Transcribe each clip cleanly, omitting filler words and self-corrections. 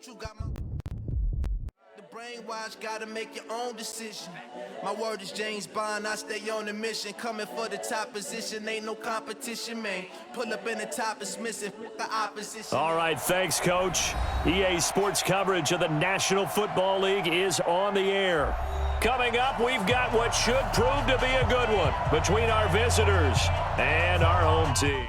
you got my the brainwash, gotta make your own decision. My word is James Bond, I stay on the mission. Coming for the top position, ain't no competition, man. Pull up in the top, it's missing the opposition. All right, thanks, Coach. EA Sports coverage of the National Football League is on the air. Coming up, we've got what should prove to be a good one between our visitors and our home team.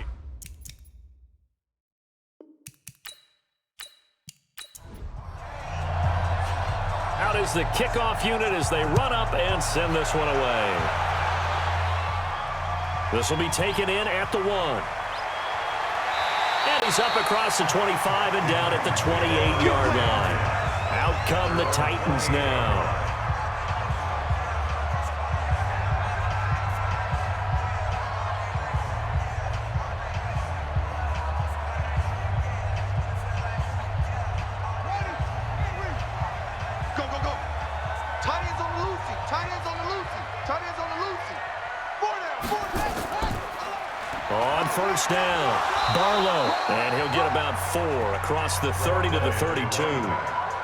Out is the kickoff unit as they run up and send this one away. This will be taken in at the 1. And he's up across the 25 and down at the 28-yard line. Out come the Titans now. First down, Barlow, and he'll get about 4 across the 30 to the 32.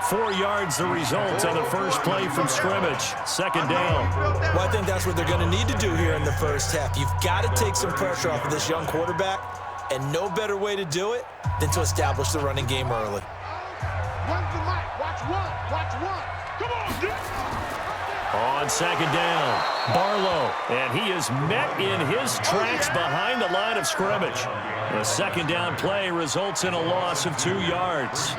4 yards the result on the first play from scrimmage. Second down. Well, I think that's what they're going to need to do here in the first half. You've got to take some pressure off of this young quarterback, and no better way to do it than to establish the running game early. Run the mic. Watch one. Come on, Dick. On second down, Barlow, and he is met in his tracks behind the line of scrimmage. The second down play results in a loss of 2 yards.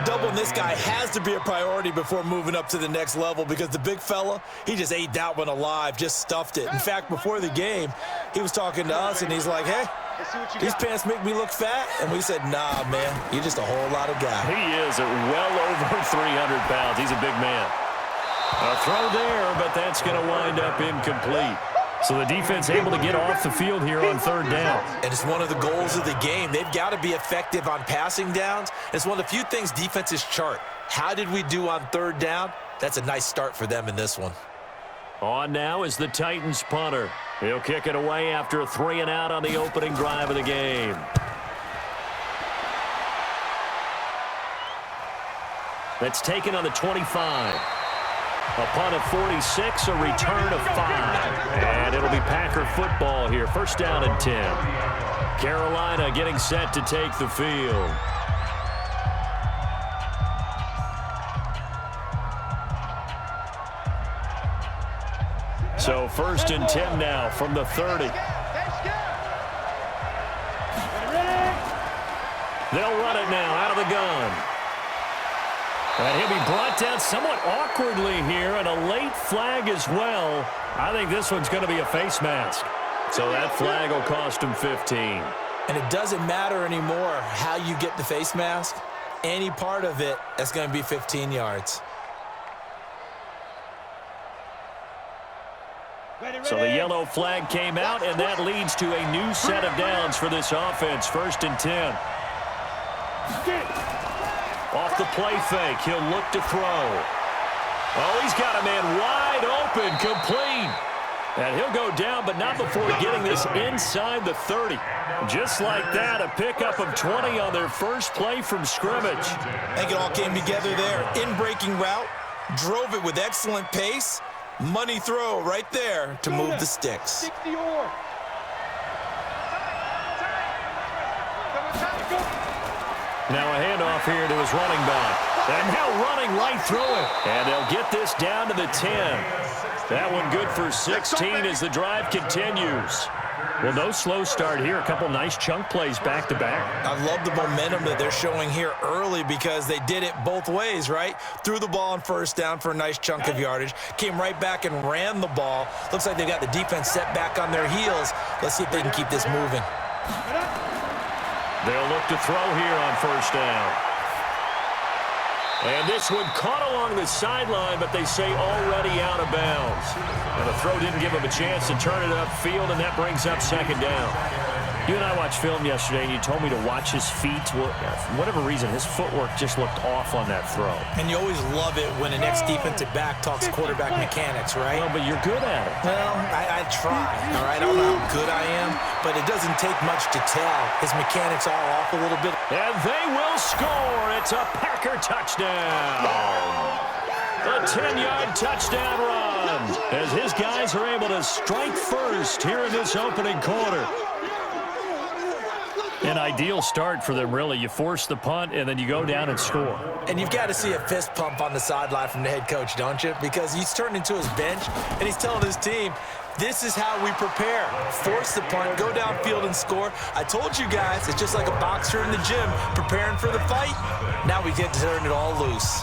Doubling this guy has to be a priority before moving up to the next level because the big fella, he just ate that one alive, just stuffed it. In fact, before the game, he was talking to us, and he's like, hey, these pants make me look fat. And we said, nah, man, you're just a whole lot of guy. He is well over 300 pounds. He's a big man. A throw there, but that's going to wind up incomplete. So the defense able to get off the field here on third down. And it's one of the goals of the game. They've got to be effective on passing downs. It's one of the few things defenses chart. How did we do on third down? That's a nice start for them in this one. On now is the Titans punter. He'll kick it away after a 3-and-out on the opening drive of the game. That's taken on the 25. A punt of 46, a return of 5. And it'll be Packer football here. First down and 10. Carolina getting set to take the field. So first and 10 now from the 30. They'll run it now out of the gun. And he'll be brought down somewhat awkwardly here, and a late flag as well. I think this one's going to be a face mask. So that flag will cost him 15. And it doesn't matter anymore how you get the face mask. Any part of it, that's going to be 15 yards. So the yellow flag came out, and that leads to a new set of downs for this offense. First and 10. Off the play fake, he'll look to throw. Oh, he's got a man wide open, complete. And he'll go down, but not before getting this inside the 30. Just like that, a pickup of 20 on their first play from scrimmage. I think it all came together there. In-breaking route, drove it with excellent pace. Money throw right there to move the sticks. Now a handoff here to his running back. And now running right through it. And they'll get this down to the 10. That one good for 16 as the drive continues. Well, no slow start here. A couple nice chunk plays back-to-back. I love the momentum that they're showing here early because they did it both ways, right? Threw the ball on first down for a nice chunk of yardage. Came right back and ran the ball. Looks like they've got the defense set back on their heels. Let's see if they can keep this moving. They'll look to throw here on first down. And this one caught along the sideline, but they say already out of bounds. And the throw didn't give him a chance to turn it upfield, and that brings up second down. You and I watched film yesterday, and you told me to watch his feet. Well, for whatever reason, his footwork just looked off on that throw. And you always love it when an ex-defensive back talks quarterback mechanics, right? Well, but you're good at it. Well, I try, all right? I don't know how good I am, but it doesn't take much to tell. His mechanics are off a little bit. And they will score. It's a Packer touchdown. A 10-yard touchdown run as his guys are able to strike first here in this opening quarter. An ideal start for them, really. You force the punt, and then you go down and score. And you've got to see a fist pump on the sideline from the head coach, don't you? Because he's turned into his bench, and he's telling his team, this is how we prepare. Force the punt, go downfield and score. I told you guys, it's just like a boxer in the gym preparing for the fight. Now we get to turn it all loose.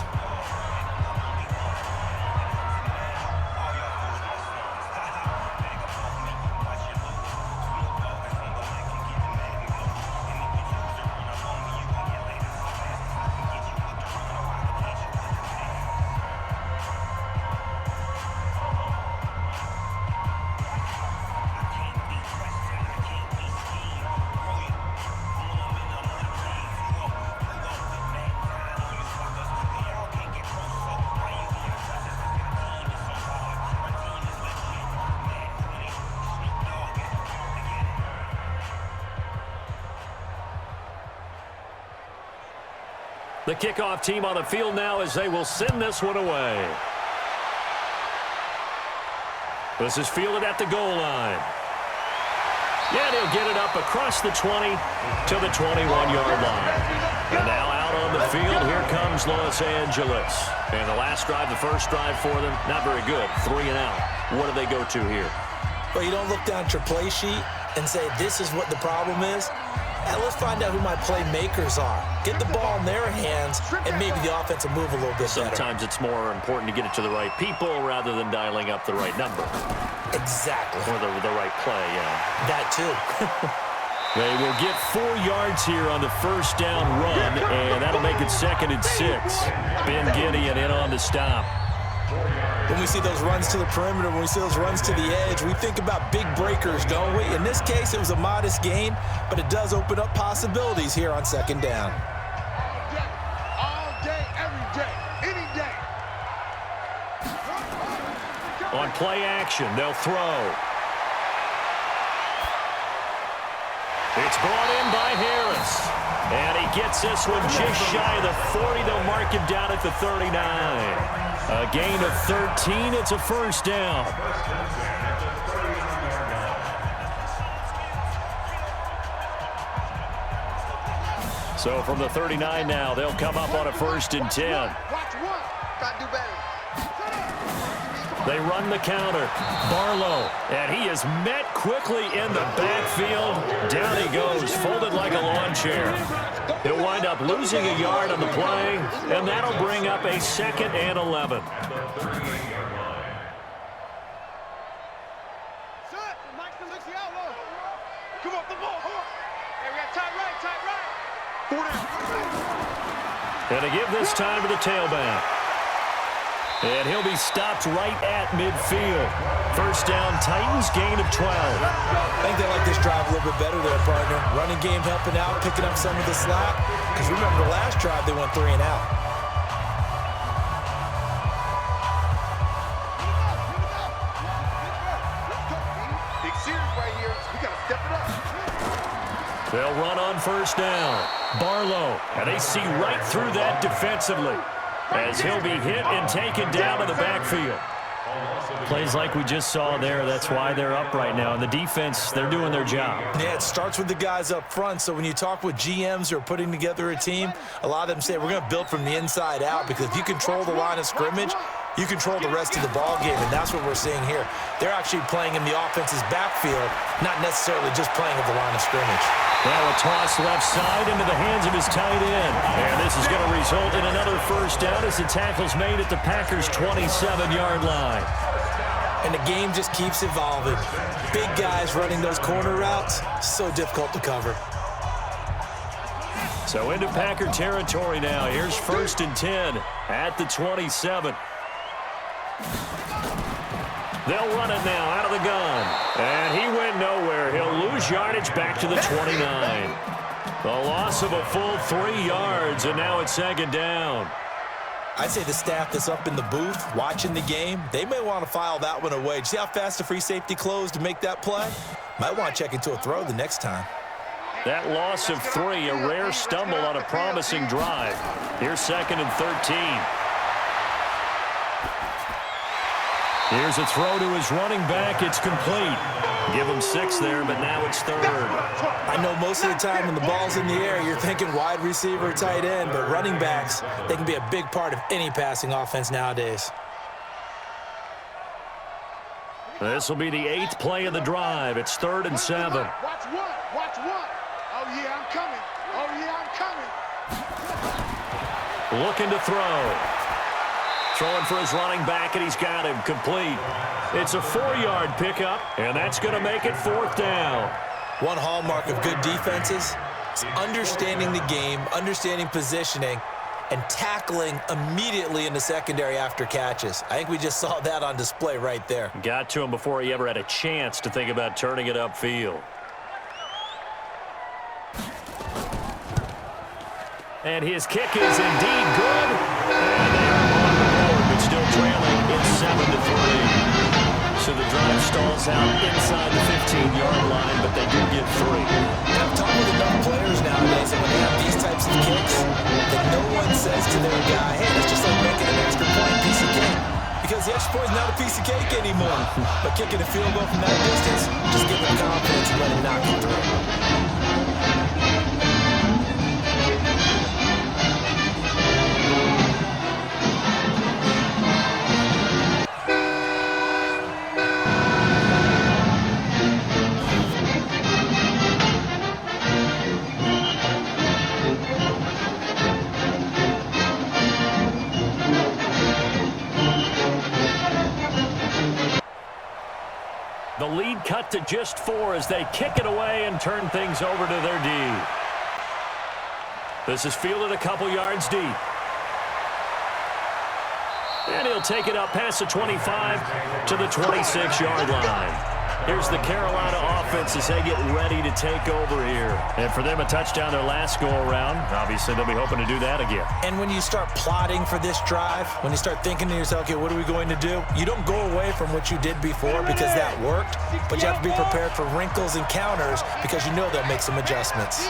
The kickoff team on the field now as they will send this one away. This is fielded at the goal line. And he'll get it up across the 20 to the 21-yard line. And now out on the field, here comes Los Angeles. And the last drive, the first drive for them, not very good. 3 and out. What do they go to here? Well, you don't look down at your play sheet and say, this is what the problem is. And let's find out who my playmakers are. Get the ball in their hands, and maybe the offense will move a little bit better. Sometimes it's more important to get it to the right people rather than dialing up the right number. Exactly. Or the right play, yeah. That too. They will get 4 yards here on the first down run, and that'll make it 2nd and 6. Ben Gideon in on the stop. When we see those runs to the perimeter, when we see those runs to the edge, we think about big breakers, don't we? In this case, it was a modest gain, but it does open up possibilities here on 2nd down. All day, every day, any day. On play action, they'll throw. It's brought in by Harris. And he gets this one just shy of the 40. They'll mark him down at the 39. A gain of 13. It's a first down. So from the 39 now, they'll come up on a 1st and 10. Watch one. Gotta do better. They run the counter. Barlow, and he is met quickly in the backfield. Down he goes, folded like a lawn chair. He'll wind up losing a yard on the play, and that'll bring up a 2nd and 11. And to give this time to the tailback. And he'll be stopped right at midfield. First down, Titans, gain of 12. I think they like this drive a little bit better there, partner. Running game helping out, picking up some of the slack. Because remember, the last drive, they went 3 and out. Big series right here. We got to step it up. They'll run on first down. Barlow, and they see right through that defensively as he'll be hit and taken down in the backfield. Plays like we just saw there, that's why they're up right now. And the defense, they're doing their job. Yeah, it starts with the guys up front. So when you talk with GMs who are putting together a team, a lot of them say we're going to build from the inside out, because if you control the line of scrimmage, you control the rest of the ball game, and that's what we're seeing here. They're actually playing in the offense's backfield, not necessarily just playing at the line of scrimmage. Now a toss left side into the hands of his tight end. And this is going to result in another first down as the tackle's made at the Packers' 27-yard line. And the game just keeps evolving. Big guys running those corner routes, so difficult to cover. So into Packer territory now. Here's 1st and 10 at the 27. They'll run it now out of the gun. And he went nowhere. He'll lose his yardage back to the 29. A loss of a full 3 yards, and now it's second down. I'd say the staff that's up in the booth watching the game, they may want to file that one away. Did you see how fast the free safety closed to make that play? Might want to check into a throw the next time. That loss of 3, a rare stumble on a promising drive. Here's 2nd and 13. Here's a throw to his running back. It's complete. Give him 6 there, but now it's 3rd. I know most of the time when the ball's in the air, you're thinking wide receiver, tight end, but running backs, they can be a big part of any passing offense nowadays. This will be the 8th play of the drive. It's 3rd and 7. Watch one. Watch one. Oh, yeah, I'm coming. Oh, yeah, I'm coming. Looking to throw. Throwing for his running back, and he's got him complete. It's a 4-yard pickup, and that's going to make it 4th down. One hallmark of good defenses is understanding the game, understanding positioning, and tackling immediately in the secondary after catches. I think we just saw that on display right there. Got to him before he ever had a chance to think about turning it upfield. And his kick is indeed good. And they are on the board, but still trailing. It's 7-3. So the drive stalls out inside the 15-yard line, but they do get 3. I'm talking with enough players nowadays that when they have these types of kicks, that no one says to their guy, hey, it's just like making an extra point piece of cake. Because the extra point is not a piece of cake anymore. But kicking a field goal from that distance, just give them confidence and let them knock it through. The lead cut to just 4 as they kick it away and turn things over to their D. This is fielded a couple yards deep. And he'll take it up past the 25 to the 26-yard line. Here's the Carolina offense as they get ready to take over here. And for them, a touchdown their last go-around. Obviously, they'll be hoping to do that again. And when you start plotting for this drive, when you start thinking to yourself, okay, what are we going to do? You don't go away from what you did before because that worked, but you have to be prepared for wrinkles and counters because you know they'll make some adjustments.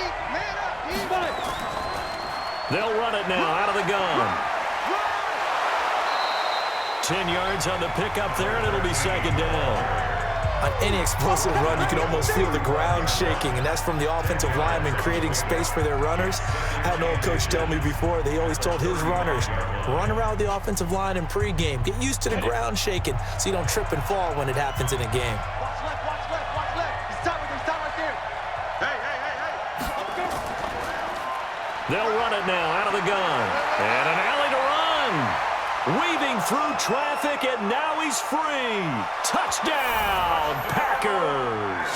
They'll run it now out of the gun. 10 yards on the pickup there, and it'll be second down. On any explosive run, you can almost feel the ground shaking, and that's from the offensive linemen creating space for their runners. I had an old coach tell me before, they always told his runners, run around the offensive line in pregame. Get used to the ground shaking so you don't trip and fall when it happens in a game. Watch left, watch left, watch left. He's stopping right there. Hey. They'll run it now out of the gun. And an alley to run. Weaving through traffic, and now he's free. Touchdown, Packers.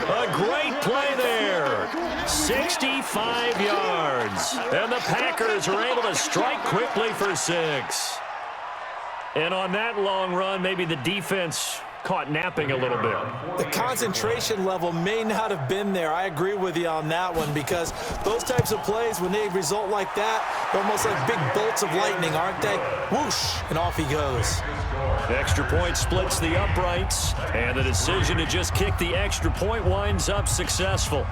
A great play there. 65 yards. And the Packers are able to strike quickly for 6. And on that long run, maybe the defense caught napping a little bit. The concentration level may not have been there. I agree with you on that one because those types of plays, when they result like that, they're almost like big bolts of lightning, aren't they? Whoosh, and off he goes. Extra point splits the uprights, and the decision to just kick the extra point winds up successful.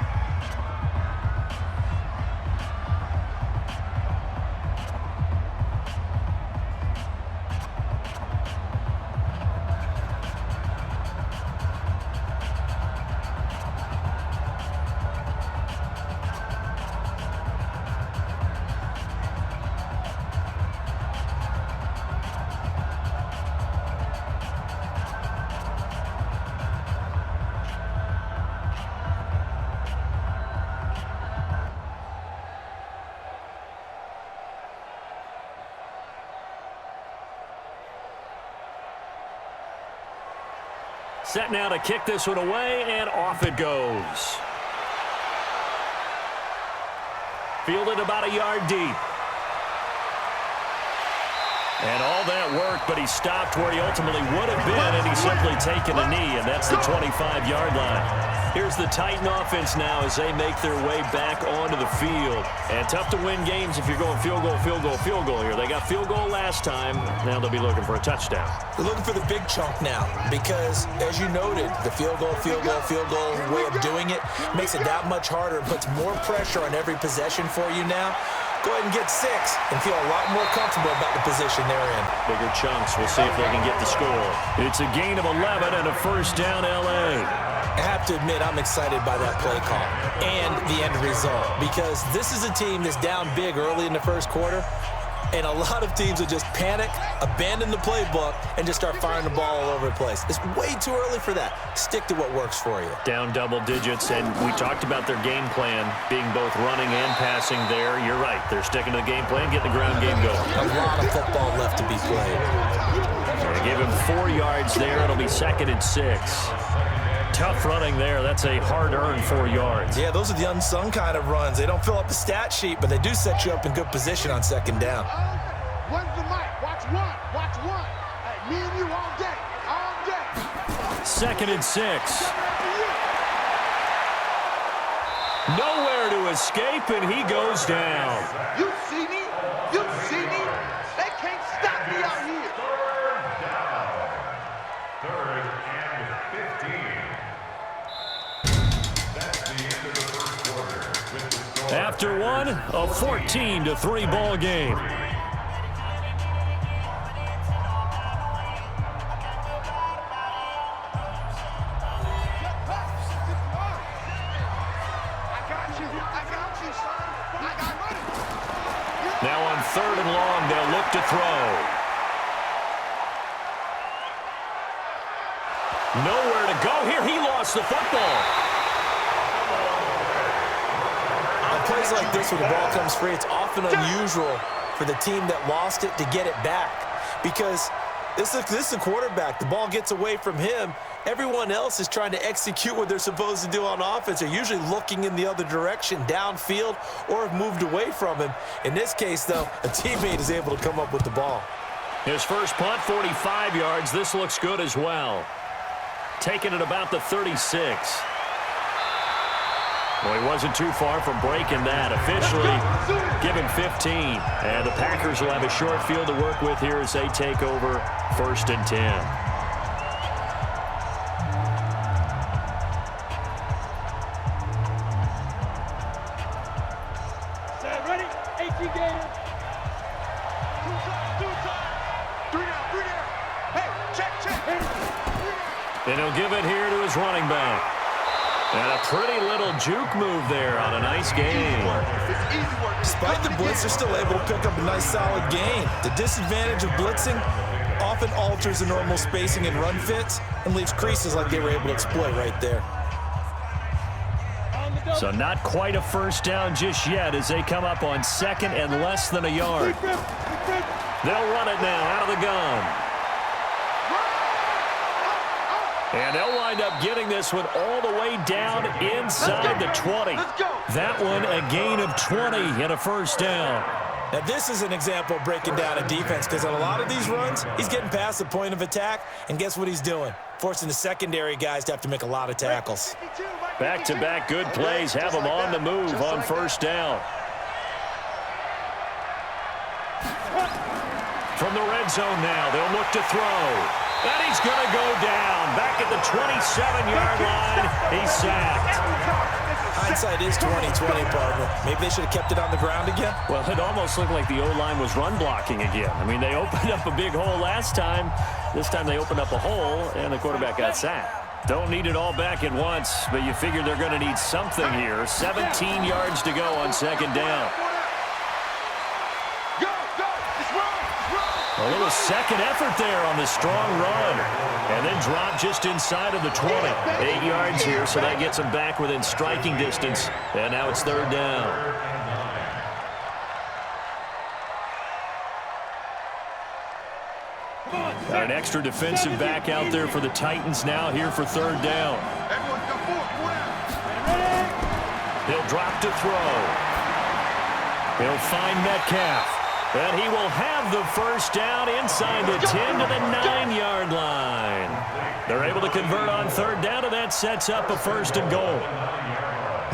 Set now to kick this one away, and off it goes. Fielded about a yard deep. And all that work, but he stopped where he ultimately would have been, and he's simply taken a knee, and that's the 25-yard line. Here's the Titan offense now as they make their way back onto the field. And tough to win games if you're going field goal, field goal, field goal here. They got field goal last time. Now they'll be looking for a touchdown. They're looking for the big chunk now because, as you noted, the field goal way of doing it makes it that much harder and puts more pressure on every possession for you now. Go ahead and get 6 and feel a lot more comfortable about the position they're in. Bigger chunks. We'll see if they can get the score. It's a gain of 11 and a first down, L.A. I have to admit, I'm excited by that play call and the end result because this is a team that's down big early in the first quarter, and a lot of teams will just panic, abandon the playbook, and just start firing the ball all over the place. It's way too early for that. Stick to what works for you. Down double digits, and we talked about their game plan being both running and passing there. You're right. They're sticking to the game plan, getting the ground game going. A lot of football left to be played. They give him 4 yards there. It'll be 2nd and 6. Tough running there. That's a hard-earned 4 yards. Yeah, those are the unsung kind of runs. They don't fill up the stat sheet, but they do set you up in good position on 2nd down. When's the mic? Watch one. Watch one. Hey, me and you all day. All day. 2nd and 6. Nowhere to escape, and he goes down. You see me? You see me? They can't stop me out here. Third and 15. That's the end of the first quarter. With the score After one, a 14-3 ball game. Now on 3rd and long, they'll look to throw. Nowhere to go here. He lost the football. On plays like this where the ball comes free, it's often unusual for the team that lost it to get it back because this is a quarterback. The ball gets away from him. Everyone else is trying to execute what they're supposed to do on offense. They're usually looking in the other direction, downfield, or have moved away from him. In this case, though, a teammate is able to come up with the ball. His first punt, 45 yards. This looks good as well. Taking it about the 36. Well, he wasn't too far from breaking that. Officially given 15. And the Packers will have a short field to work with here as they take over 1st and 10. Ready? 18 Gators. Two time. 3 down. Hey, check. And he'll give it here to his running back. And a pretty little juke move there on a nice game. Despite the blitz, they're still able to pick up a nice, solid gain. The disadvantage of blitzing often alters the normal spacing and run fits and leaves creases like they were able to exploit right there. So not quite a first down just yet as they come up on 2nd and less than a yard. They'll run it now out of the gun. And they'll wind up getting this one all the way down inside the 20. That one a gain of 20 and a first down. Now, this is an example of breaking down a defense because on a lot of these runs, he's getting past the point of attack, and guess what he's doing? Forcing the secondary guys to have to make a lot of tackles. Back-to-back good plays have them on the move on first down. From the red zone now, they'll look to throw. And he's going to go down. Back at the 27-yard line, he's sacked. Hindsight is 20/20, partner. Maybe they should have kept it on the ground again. Well, it almost looked like the O-line was run blocking again. I mean, they opened up a big hole last time. This time they opened up a hole, and the quarterback got sacked. Don't need it all back at once, but you figure they're going to need something here. 17 yards to go on 2nd down. A little second effort there on the strong run. And then drop just inside of the 20. 8 yards here, so that gets them back within striking distance. And now it's 3rd down. Got an extra defensive back out there for the Titans now here for 3rd down. He'll drop to throw. He'll find Metcalf. And he will have the first down inside the 10 to the 9-yard line. They're able to convert on third down, and that sets up a 1st and goal.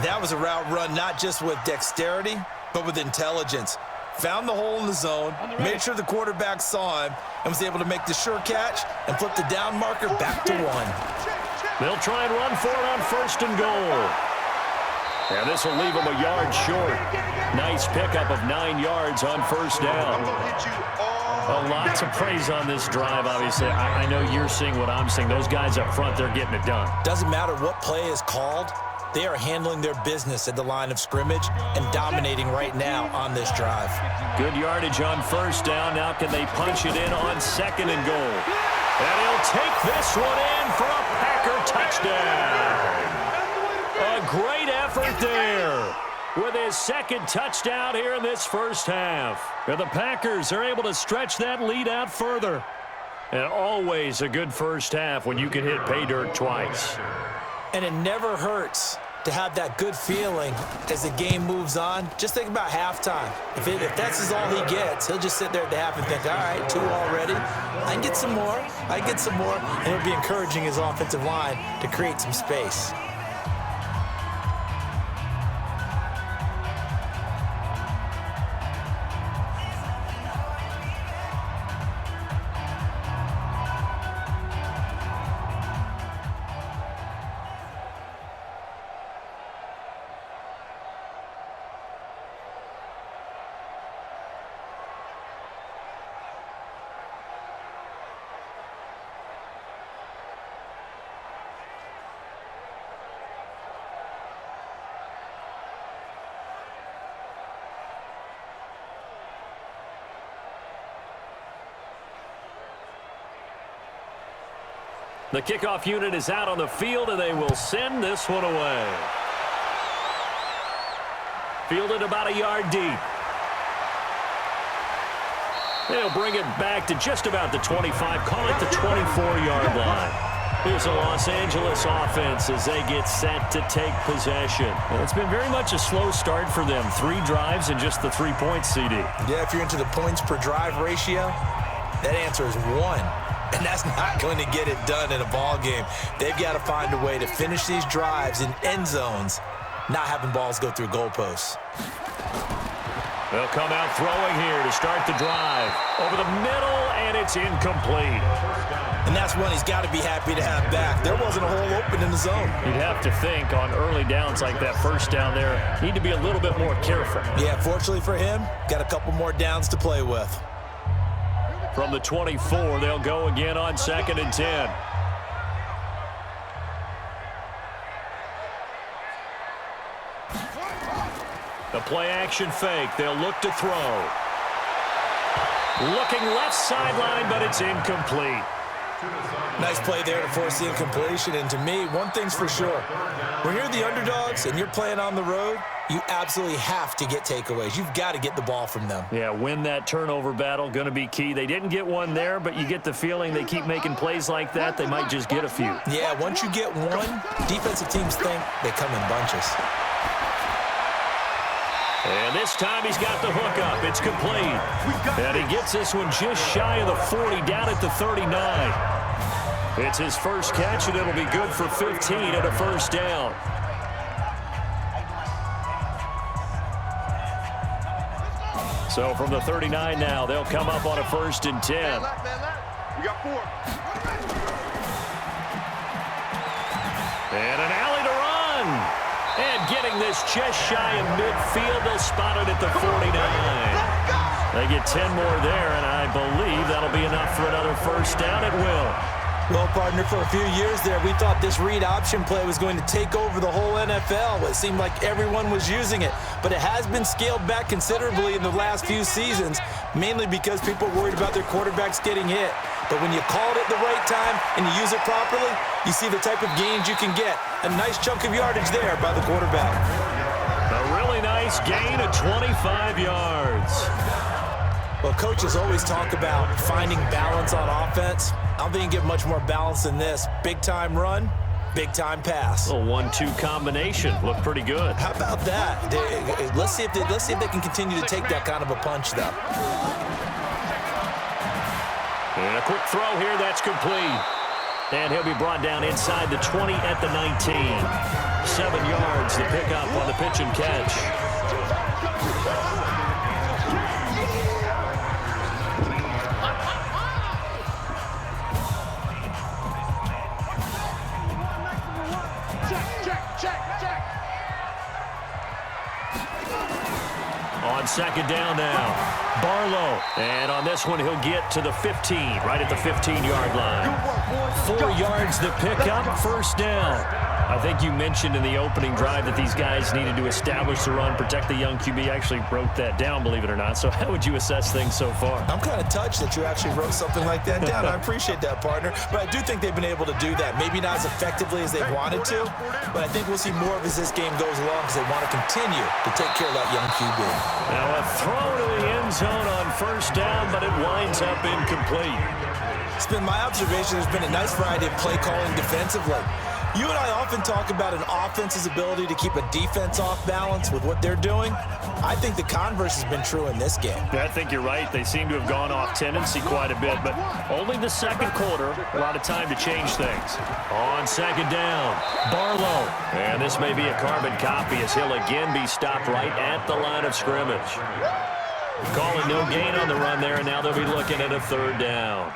That was a route run not just with dexterity, but with intelligence. Found the hole in the zone, made sure the quarterback saw him, and was able to make the sure catch and flip the down marker back to 1. They'll try and run for it on 1st and goal. And this will leave them a yard short. Nice pickup of 9 yards on 1st down. A lot to praise on this drive, obviously. I know you're seeing what I'm seeing. Those guys up front, they're getting it done. Doesn't matter what play is called. They are handling their business at the line of scrimmage and dominating right now on this drive. Good yardage on 1st down. Now can they punch it in on 2nd and goal? And he'll take this one in for a Packer touchdown. A great effort there with his 2nd touchdown here in this first half. And the Packers are able to stretch that lead out further. And always a good first half when you can hit pay dirt twice. And it never hurts to have that good feeling as the game moves on. Just think about halftime. If that's all he gets, he'll just sit there at the half and think, all right, 2 already. I can get some more. I can get some more. And it'll be encouraging his offensive line to create some space. The kickoff unit is out on the field, and they will send this one away. Fielded about a yard deep. They'll bring it back to just about the 25, call it the 24-yard line. Here's the Los Angeles offense as they get set to take possession. And it's been very much a slow start for them. 3 drives and just the 3 points, CD. Yeah, if you're into the points per drive ratio, that answer is 1. And that's not going to get it done in a ball game. They've got to find a way to finish these drives in end zones, not having balls go through goalposts. They'll come out throwing here to start the drive. Over the middle, and it's incomplete. And that's one he's got to be happy to have back. There wasn't a hole open in the zone. You'd have to think on early downs like that first down there, need to be a little bit more careful. Yeah, fortunately for him, got a couple more downs to play with. From the 24, they'll go again on 2nd and 10. The play action fake. They'll look to throw. Looking left sideline, but it's incomplete. Nice play there to force the incompletion. And to me, one thing's for sure. When you're the underdogs and you're playing on the road, you absolutely have to get takeaways. You've got to get the ball from them. Yeah, win that turnover battle, going to be key. They didn't get one there, but you get the feeling they keep making plays like that, they might just get a few. Yeah, once you get one, defensive teams think they come in bunches. And this time he's got the hook up. It's complete. And he gets this one just shy of the 40, down at the 39. It's his first catch, and it'll be good for 15 and a first down. So from the 39 now, they'll come up on a 1st and 10. We got 4. And an alley to run. And getting this just shy of midfield, they'll spot it at the 49. They get 10 more there, and I believe that'll be enough for another first down. It will. Well, partner, for a few years there, we thought this read option play was going to take over the whole NFL. It seemed like everyone was using it, but it has been scaled back considerably in the last few seasons, mainly because people are worried about their quarterbacks getting hit. But when you call it at the right time and you use it properly, you see the type of gains you can get. A nice chunk of yardage there by the quarterback. A really nice gain of 25 yards. Well, coaches always talk about finding balance on offense. I don't think you can get much more balance than this. Big-time run, Big-time pass. A 1-2 combination. Looked pretty good. How about that? Let's see if they can continue to take that kind of a punch, though. And a quick throw here. That's complete. And he'll be brought down inside the 20 at the 19. 7 yards, the pickup on the pitch and catch. Check. On second down now, Barlow. And on this one, he'll get to the 15, right at the 15-yard line. 4 yards the pickup, first down. I think you mentioned in the opening drive that these guys needed to establish the run, protect the young QB. Actually wrote that down, believe it or not. So how would you assess things so far? I'm kind of touched that you actually wrote something like that down. I appreciate that, partner. But I do think they've been able to do that. Maybe not as effectively as they wanted to, but I think we'll see more of as this game goes along because they want to continue to take care of that young QB. Now a throw to the end zone on first down, but it winds up incomplete. It's been my observation there's been a nice variety of play calling defensively. You and I often talk about an offense's ability to keep a defense off balance with what they're doing. I think the converse has been true in this game. I think you're right. They seem to have gone off tendency quite a bit, but only the second quarter, a lot of time to change things. On second down, Barlow. And this may be a carbon copy as he'll again be stopped right at the line of scrimmage. Calling no gain on the run there, and now they'll be looking at a third down.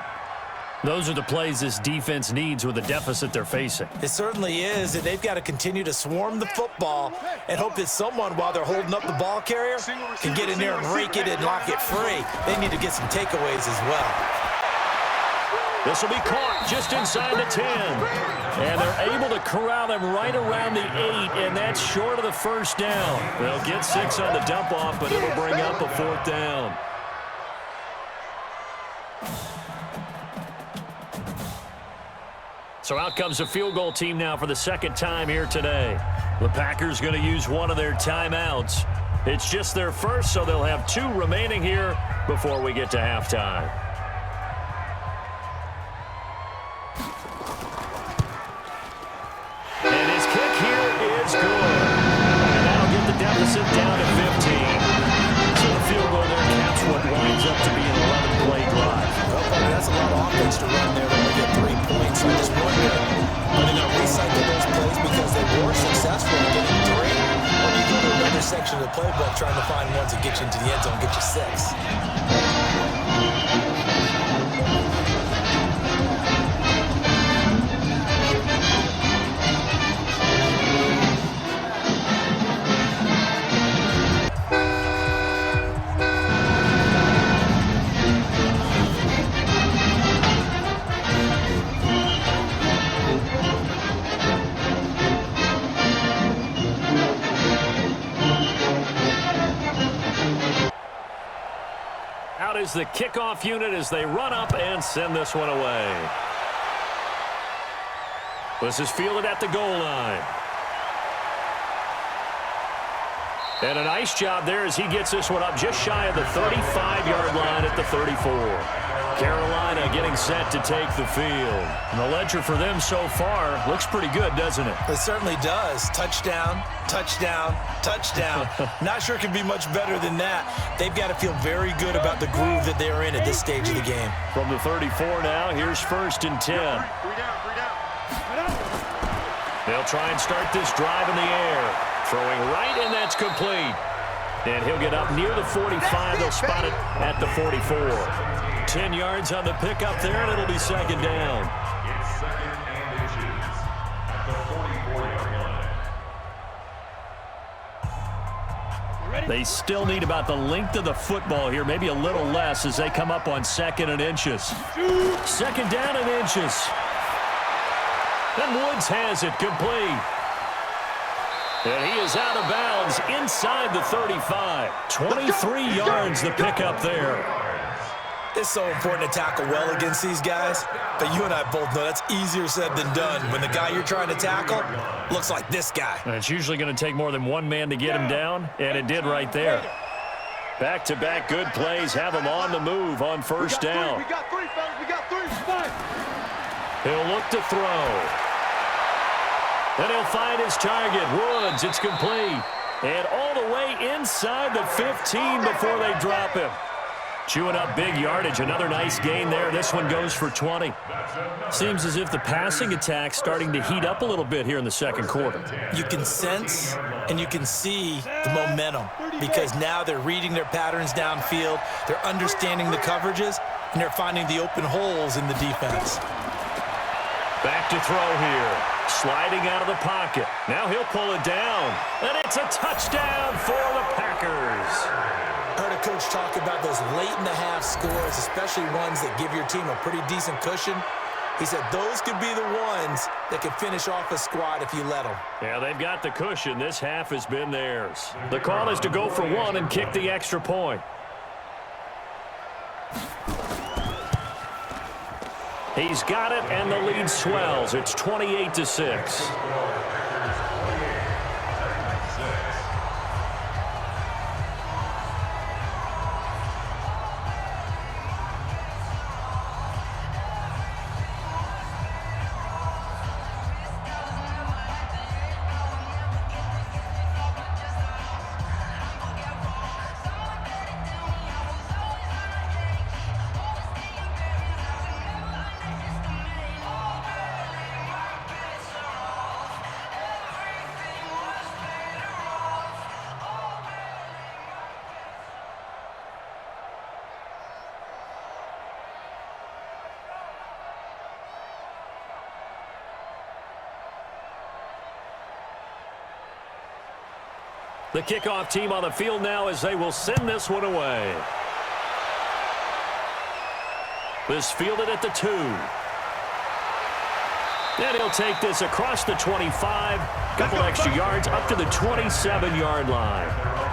Those are the plays this defense needs with the deficit they're facing. It certainly is, and they've got to continue to swarm the football and hope that someone, while they're holding up the ball carrier, can get in there and rake it and lock it free. They need to get some takeaways as well. This will be caught just inside the 10. And they're able to corral him right around the 8, and that's short of the first down. They'll get 6 on the dump-off, but it'll bring up a fourth down. So out comes a field goal team now for the second time here today. The Packers going to use one of their timeouts. It's just their first, so they'll have 2 remaining here before we get to halftime. And his kick here is good. And that'll get the deficit down to 15. So the field goal there caps what winds up to be an 11-play drive. Well, that's a lot of offense to run there. They're going to get 3 points. I just wonder, are they going to recycle those plays because they were successful in getting 3? Or do you go to another section of the playbook trying to find ones that get you into the end zone and get you 6? Is the kickoff unit as they run up and send this one away. This is fielded at the goal line. And a nice job there as he gets this one up just shy of the 35-yard line at the 34. Carolina getting set to take the field. And the ledger for them so far looks pretty good, doesn't it? It certainly does. Touchdown, touchdown, touchdown. Not sure it can be much better than that. They've got to feel very good about the groove that they're in at this stage of the game. From the 34 now, here's 1st and 10. They'll try and start this drive in the air. Throwing right, and that's complete. And he'll get up near the 45. They'll spot it at the 44. 10 yards on the pickup there, and it'll be second down. It's 2nd and inches at the 44-yard line. They still need about the length of the football here, maybe a little less as they come up on 2nd and inches. 2nd down and inches. And Woods has it complete. And he is out of bounds inside the 35. 23 yards the pickup there. It's so important to tackle well against these guys, but you and I both know that's easier said than done when the guy you're trying to tackle looks like this guy. And it's usually going to take more than one man to get him down, and it did right there. Back-to-back good plays have him on the move on first down. We got 3, fellas. We got 3. Spike. He'll look to throw. And he'll find his target. Woods, it's complete. And all the way inside the 15 before they drop him. Chewing up big yardage. Another nice gain there. This one goes for 20. Seems as if the passing attack's starting to heat up a little bit here in the second quarter. You can sense and you can see the momentum because now they're reading their patterns downfield. They're understanding the coverages, and they're finding the open holes in the defense. Back to throw here. Sliding out of the pocket. Now he'll pull it down. And it's a touchdown for the Packers. Heard a coach talk about those late-in-the-half scores, especially ones that give your team a pretty decent cushion. He said those could be the ones that can finish off a squad if you let them. Yeah, they've got the cushion. This half has been theirs. The call is to go for one and kick the extra point. He's got it, and the lead swells. It's 28-6. The kickoff team on the field now as they will send this one away. This fielded at the 2. And he'll take this across the 25. Couple extra yards up to the 27-yard line.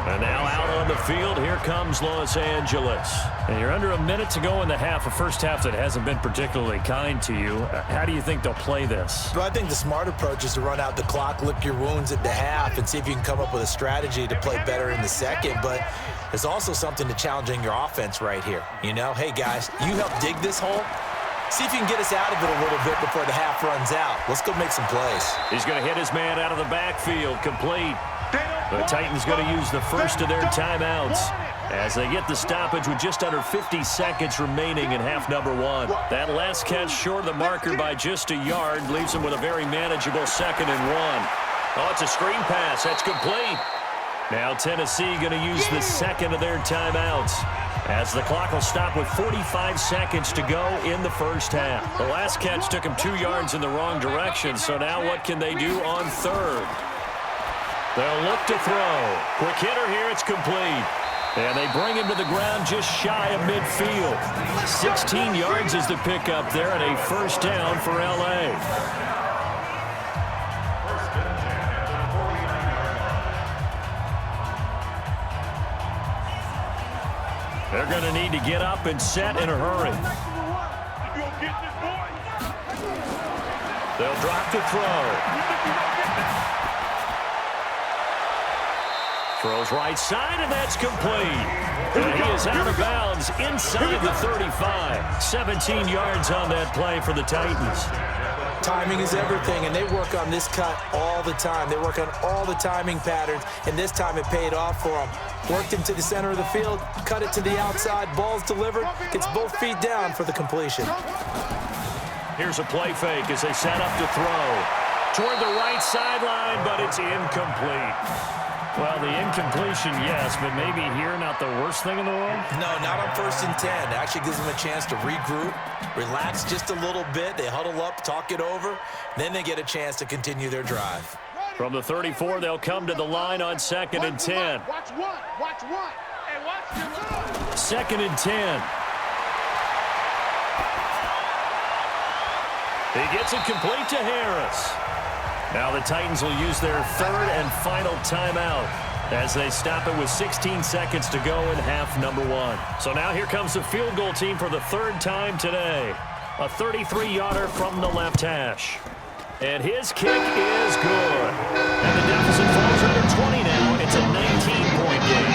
And now out on the field, here comes Los Angeles. And you're under a minute to go in the half, a first half that hasn't been particularly kind to you. How do you think they'll play this? Well, I think the smart approach is to run out the clock, lick your wounds at the half, and see if you can come up with a strategy to play better in the second. But there's also something to challenging your offense right here. You know, hey, guys, you help dig this hole. See if you can get us out of it a little bit before the half runs out. Let's go make some plays. He's going to hit his man out of the backfield, complete. The Titans going to use the first of their timeouts as they get the stoppage with just under 50 seconds remaining in half number 1. That last catch short of the marker by just a yard leaves them with a very manageable 2nd and 1. Oh, it's a screen pass. That's complete. Now Tennessee going to use the second of their timeouts as the clock will stop with 45 seconds to go in the first half. The last catch took him 2 yards in the wrong direction, so now what can they do on third? They'll look to throw. Quick hitter here, it's complete. And they bring him to the ground just shy of midfield. 16 yards is the pickup there and a first down for L.A. They're going to need to get up and set in a hurry. They'll drop to throw. Throws right side, and that's complete. And he is out of bounds inside the 35. 17 yards on that play for the Titans. Timing is everything, and they work on this cut all the time. They work on all the timing patterns, and this time it paid off for them. Worked into the center of the field, cut it to the outside, ball's delivered, gets both feet down for the completion. Here's a play fake as they set up to throw. Toward the right sideline, but it's incomplete. Well, the incompletion, yes, but maybe here not the worst thing in the world? No, not on 1st and 10. It actually gives them a chance to regroup, relax just a little bit. They huddle up, talk it over. Then they get a chance to continue their drive. From the 34, they'll come to the line on 2nd and 10. Watch one. Watch one. Hey, watch the 2nd and 10. He gets it complete to Harris. Now the Titans will use their 3rd and final timeout as they stop it with 16 seconds to go in half number 1. So now here comes the field goal team for the 3rd time today. A 33-yarder from the left hash. And his kick is good. And the deficit falls under 20 now. It's a 19-point game.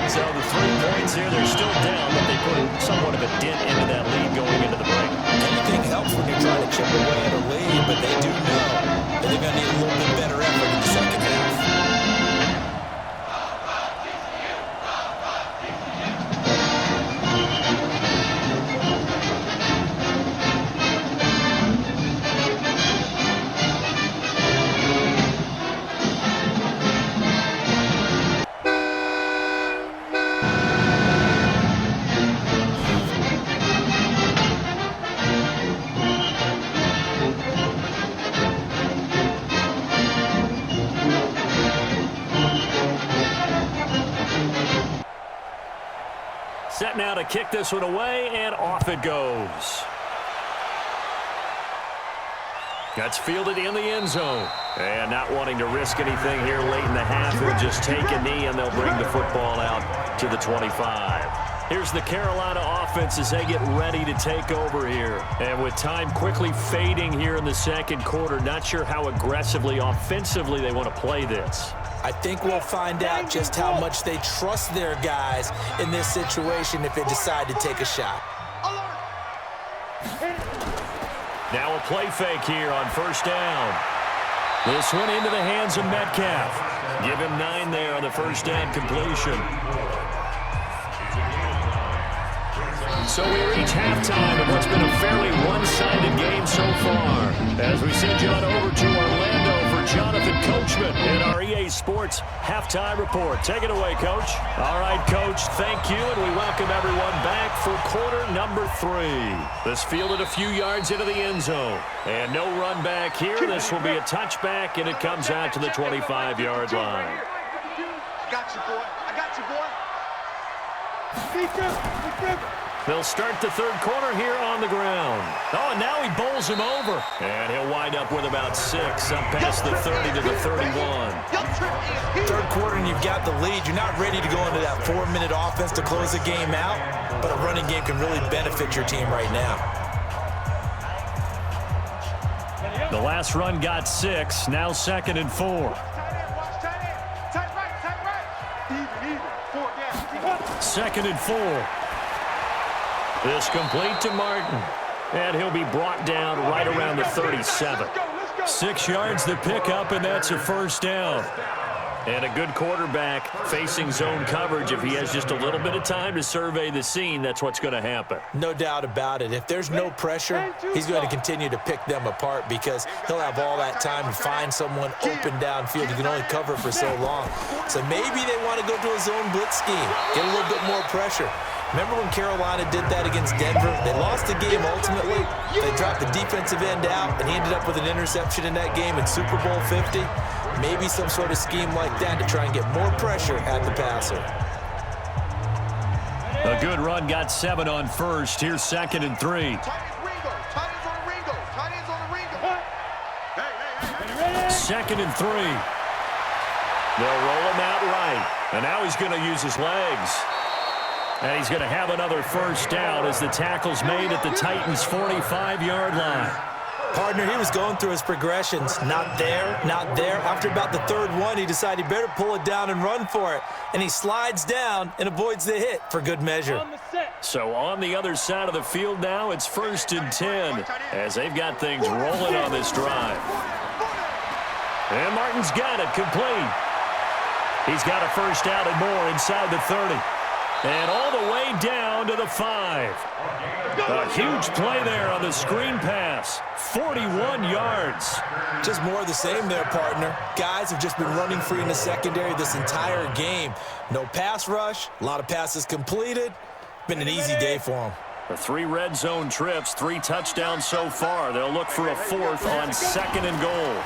So the 3 points here, they're still down, but they put somewhat of a dent into that lead going into the break. Anything helps when you're trying to chip away at a lead, but they do know that they're going to need a little set now to kick this one away, and off it goes. That's fielded in the end zone. And not wanting to risk anything here late in the half, he'll just take a knee, and they'll bring the football out to the 25. Here's the Carolina offense as they get ready to take over here. And with time quickly fading here in the second quarter, not sure how aggressively, offensively they want to play this. I think we'll find out just how much they trust their guys in this situation if they decide to take a shot. Now a play fake here on first down. This one into the hands of Metcalf. Give him 9 there on the first down completion. So we reach halftime of what's been a fairly one-sided game so far. As we send you on over to Orlando for Jonathan Coachman in our EA Sports Halftime Report. Take it away, Coach. All right, Coach, thank you, and we welcome everyone back for quarter number 3. This fielded a few yards into the end zone. And no run back here. This will be a touchback, and it comes out to the 25-yard line. I got you, boy. I got you, boy. They'll start the third quarter here on the ground. Oh, and now he bowls him over. And he'll wind up with about 6 up past the 30 to the 31. Third quarter and you've got the lead. You're not ready to go into that 4-minute offense to close the game out, but a running game can really benefit your team right now. The last run got 6, now 2nd and 4. Second and 4. This complete to Martin. And he'll be brought down right around the 37. 6 yards to pick up, and that's a first down. And a good quarterback facing zone coverage. If he has just a little bit of time to survey the scene, that's what's going to happen. No doubt about it. If there's no pressure, he's going to continue to pick them apart because he'll have all that time to find someone open downfield. He can only cover for so long. So maybe they want to go to a zone blitz scheme, get a little bit more pressure. Remember when Carolina did that against Denver? They lost the game ultimately. They dropped the defensive end out, and he ended up with an interception in that game in Super Bowl 50. Maybe some sort of scheme like that to try and get more pressure at the passer. A good run, got 7 on first. Here's 2nd and 3. Second and 3. They'll roll him out right. And now he's going to use his legs. And he's going to have another first down as the tackle's made at the Titans' 45-yard line. Partner, he was going through his progressions. Not there, not there. After about the third one, he decided he better pull it down and run for it. And he slides down and avoids the hit for good measure. So on the other side of the field now, it's 1st and 10 as they've got things rolling on this drive. And Martin's got it complete. He's got a first down and more inside the 30. And all the way down to the 5. A huge play there on the screen pass. 41 yards. Just more of the same there, partner. Guys have just been running free in the secondary this entire game. No pass rush, a lot of passes completed. Been an easy day for them. The 3 red zone trips, 3 touchdowns so far. They'll look for a 4th on 2nd and goal.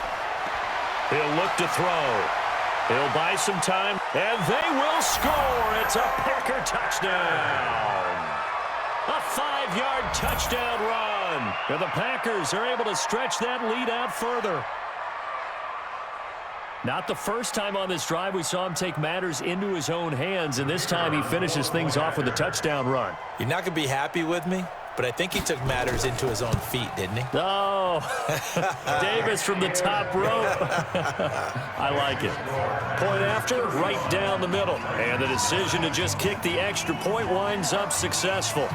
He'll look to throw. He'll buy some time, and they will score. It's a Packer touchdown. A 5-yard touchdown run. And the Packers are able to stretch that lead out further. Not the first time on this drive we saw him take matters into his own hands, and this time he finishes things off with a touchdown run. You're not going to be happy with me, but I think he took matters into his own feet, didn't he? Oh, Davis from the top rope. I like it. Point after, right down the middle. And the decision to just kick the extra point winds up successful.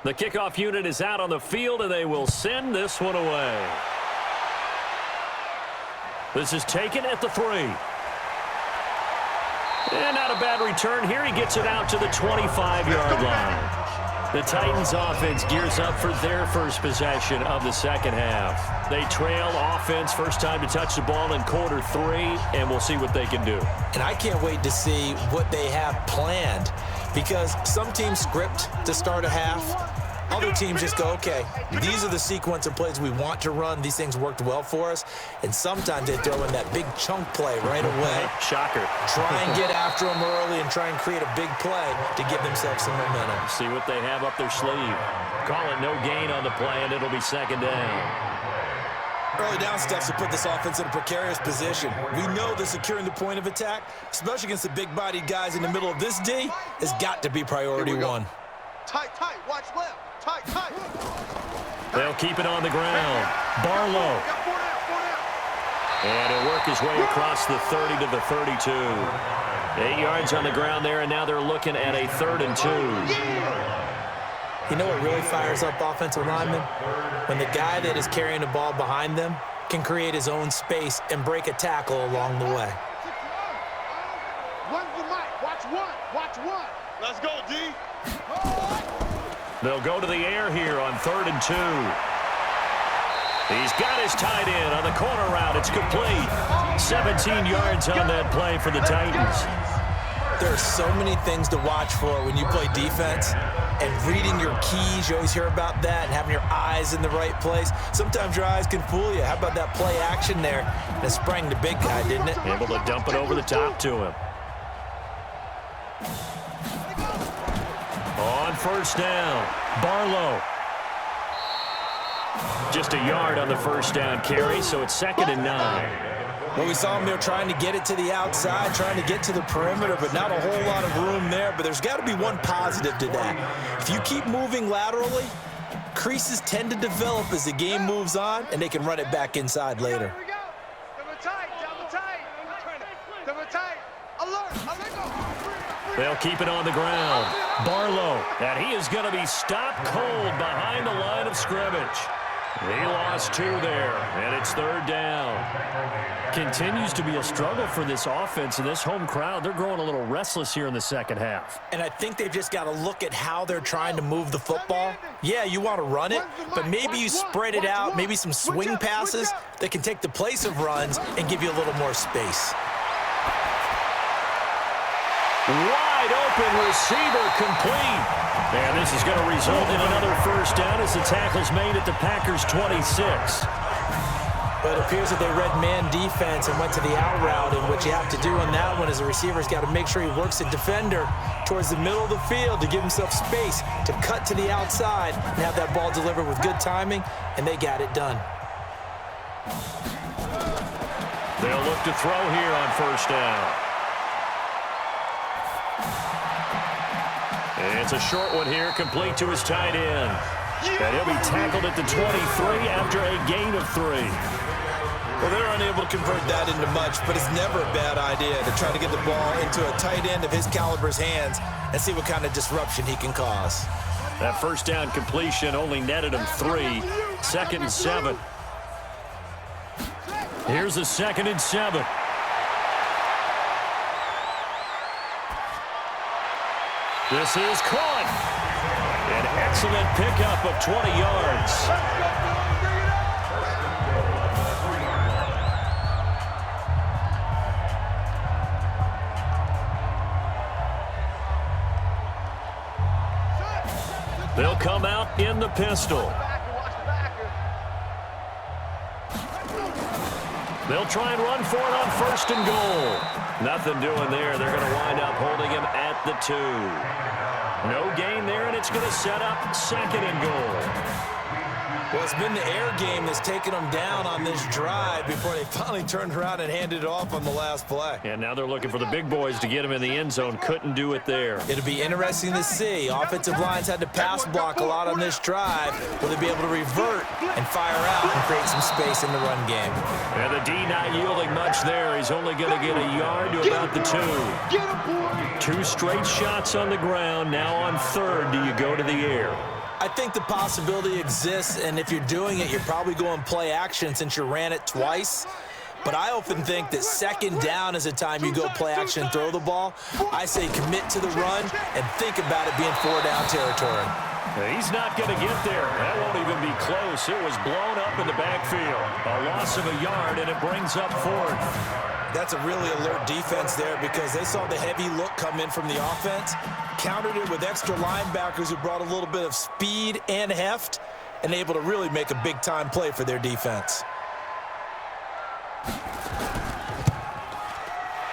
The kickoff unit is out on the field, and they will send this one away. This is taken at the 3. And not a bad return here. He gets it out to the 25-yard line. The Titans offense gears up for their first possession of the second half. They trail offense, first time to touch the ball in quarter 3, and we'll see what they can do. And I can't wait to see what they have planned, because some teams script to start a half. Other teams just go, okay, these are the sequence of plays we want to run. These things worked well for us. And sometimes they throw in that big chunk play right away. Shocker. Try and get after them early and try and create a big play to give themselves some momentum. See what they have up their sleeve. Call it no gain on the play, and it'll be second down. Early down steps to put this offense in a precarious position. We know that securing the point of attack, especially against the big-bodied guys in the middle of this D, has got to be priority one. Tight, watch left. Tight. They'll keep it on the ground. Barlow. And he'll work his way across the 30 to the 32. 8 yards on the ground there, and now they're looking at a 3rd and 2. You know what really fires up offensive linemen? When the guy that is carrying the ball behind them can create his own space and break a tackle along the way. Run the mic. Watch one. Let's go, D. They'll go to the air here on 3rd and 2. He's got his tight end on the corner route. It's complete. 17 yards on that play for the Titans. There are so many things to watch for when you play defense. And reading your keys, you always hear about that, and having your eyes in the right place. Sometimes your eyes can fool you. How about that play action there? And it sprang the big guy, didn't it? Able to dump it over the top to him. On first down, Barlow. Just a yard on the first down carry, so it's 2nd and 9. Well, we saw him there trying to get it to the outside, trying to get to the perimeter, but not a whole lot of room there. But there's got to be one positive to that. If you keep moving laterally, creases tend to develop as the game moves on, and they can run it back inside later. They'll keep it on the ground. Barlow, and he is going to be stopped cold behind the line of scrimmage. He lost 2 there, and it's 3rd down. Continues to be a struggle for this offense and this home crowd. They're growing a little restless here in the second half. And I think they've just got to look at how they're trying to move the football. Yeah, you want to run it, but maybe you spread it out, maybe some swing passes that can take the place of runs and give you a little more space. Wide open receiver complete. And this is going to result in another first down as the tackle's made at the Packers' 26. But it appears that they read man defense and went to the out route, and what you have to do on that one is the receiver's got to make sure he works the defender towards the middle of the field to give himself space to cut to the outside and have that ball delivered with good timing, and they got it done. They'll look to throw here on first down. It's a short one here, complete to his tight end. And he'll be tackled at the 23 after a gain of 3. Well, they're unable to convert that into much, but it's never a bad idea to try to get the ball into a tight end of his caliber's hands and see what kind of disruption he can cause. That first down completion only netted him 3. 2nd and 7. Here's a 2nd and 7. This is caught. An excellent pickup of 20 yards. They'll come out in the pistol. They'll try and run for it on 1st and goal. Nothing doing there. They're going to wind up holding him at the 2. No gain there, and it's going to set up 2nd and goal. Well, it's been the air game that's taken them down on this drive before they finally turned around and handed it off on the last play. And now they're looking for the big boys to get him in the end zone. Couldn't do it there. It'll be interesting to see. Offensive lines had to pass block a lot on this drive. Will they be able to revert and fire out and create some space in the run game? And the D not yielding much there. He's only going to get a yard to about the 2. 2 straight shots on the ground. Now on 3rd, do you go to the air? I think the possibility exists, and if you're doing it, you're probably going play action since you ran it twice. But I often think that second down is a time you go play action and throw the ball. I say commit to the run and think about it being 4-down territory. He's not going to get there. That won't even be close. It was blown up in the backfield. A loss of a yard, and it brings up 4th. That's a really alert defense there because they saw the heavy look come in from the offense, countered it with extra linebackers who brought a little bit of speed and heft, and able to really make a big-time play for their defense.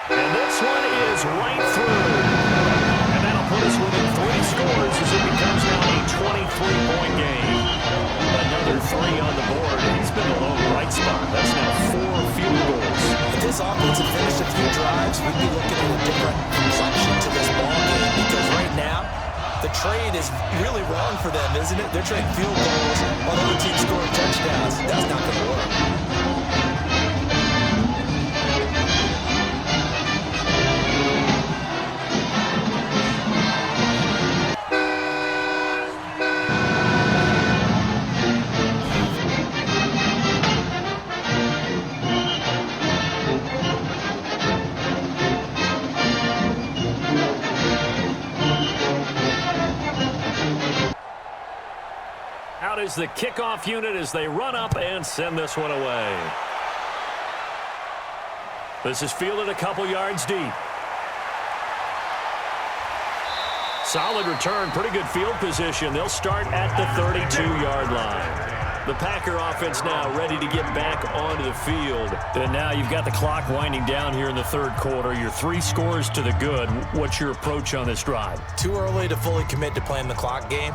And this one is right through. And that'll put us within 3 scores as it becomes now a 23-point game. Another 3 on the board. He's been the lone bright spot. That's now 4 field goals. If this offense had finished a few drives, we'd be looking at a different complexion to this ball game because right now, the trade is really wrong for them, isn't it? They're trading field goals while the other team scoring touchdowns. That's not going to work. Out is the kickoff unit as they run up and send this one away. This is fielded a couple yards deep. Solid return, pretty good field position. They'll start at the 32-yard line. The Packer offense now ready to get back onto the field. And now you've got the clock winding down here in the third quarter. You're 3 scores to the good. What's your approach on this drive? Too early to fully commit to playing the clock game.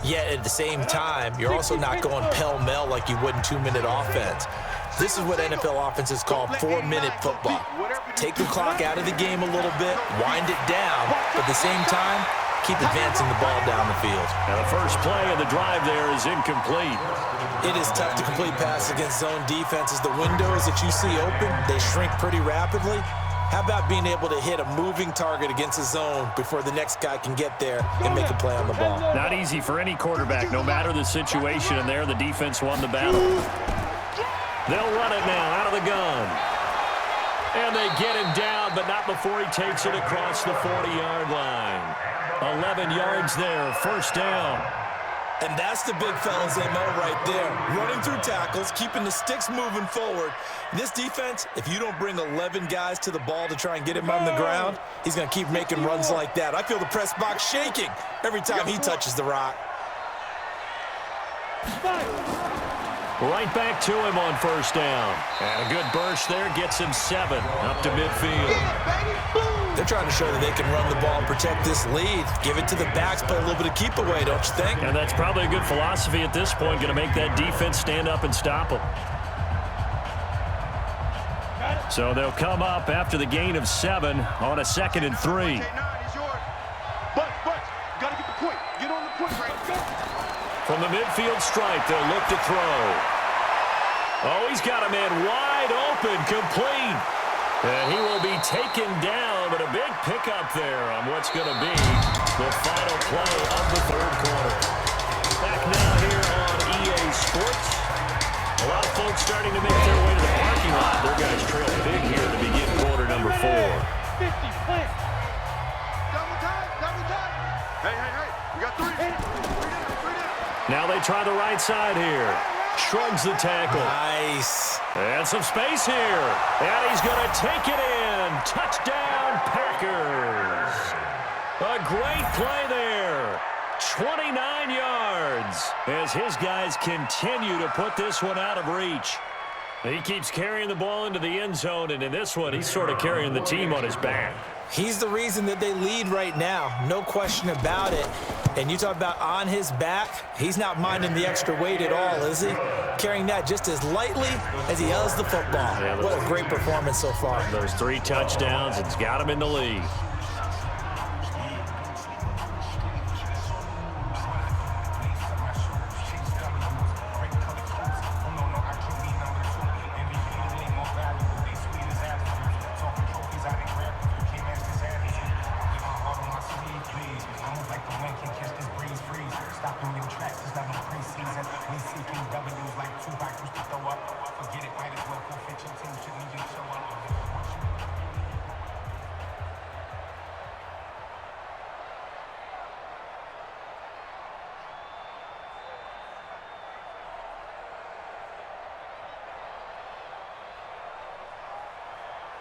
Yet at the same time, you're also not going pell-mell like you would in 2-minute offense. This is what NFL offenses call 4-minute football. Take the clock out of the game a little bit, wind it down, but at the same time, keep advancing the ball down the field. Now the first play of the drive there is incomplete. It is tough to complete passes against zone defenses. The windows that you see open, they shrink pretty rapidly. How about being able to hit a moving target against a zone before the next guy can get there and make a play on the ball? Not easy for any quarterback, no matter the situation, and there the defense won the battle. They'll run it now out of the gun. And they get him down, but not before he takes it across the 40-yard line. 11 yards there, first down. And that's the big fella's MO right there. Running through tackles, keeping the sticks moving forward. This defense, if you don't bring 11 guys to the ball to try and get him on the ground, he's going to keep making runs like that. I feel the press box shaking every time he touches the rock. Right back to him on first down. And a good burst there gets him 7 up to midfield. They're trying to show that they can run the ball and protect this lead. Give it to the backs, play a little bit of keep away, don't you think? And that's probably a good philosophy at this point, going to make that defense stand up and stop them. So they'll come up after the gain of 7 on a 2nd and 3. But, gotta get the point. Get on the point right there. From the midfield stripe, they'll look to throw. Oh, he's got a man wide open, complete. And he will be taken down, but a big pickup there on what's going to be the final play of the third quarter. Back now here on EA Sports. A lot of folks starting to make their way to the parking lot. Their guys trail big here to begin quarter number 4. 50, plant. Double time. Hey. We got 3. 3 down. Now they try the right side here. Shrugs the tackle. Nice. And some space here. And he's going to take it in. Touchdown, Packers. A great play there. 29 yards as his guys continue to put this one out of reach. He keeps carrying the ball into the end zone, and in this one, he's sort of carrying the team on his back. He's the reason that they lead right now. No question about it. And you talk about on his back, he's not minding the extra weight at all, is he? Carrying that just as lightly as he does the football. Yeah, what a great performance so far. Those 3 touchdowns, it's got him in the lead.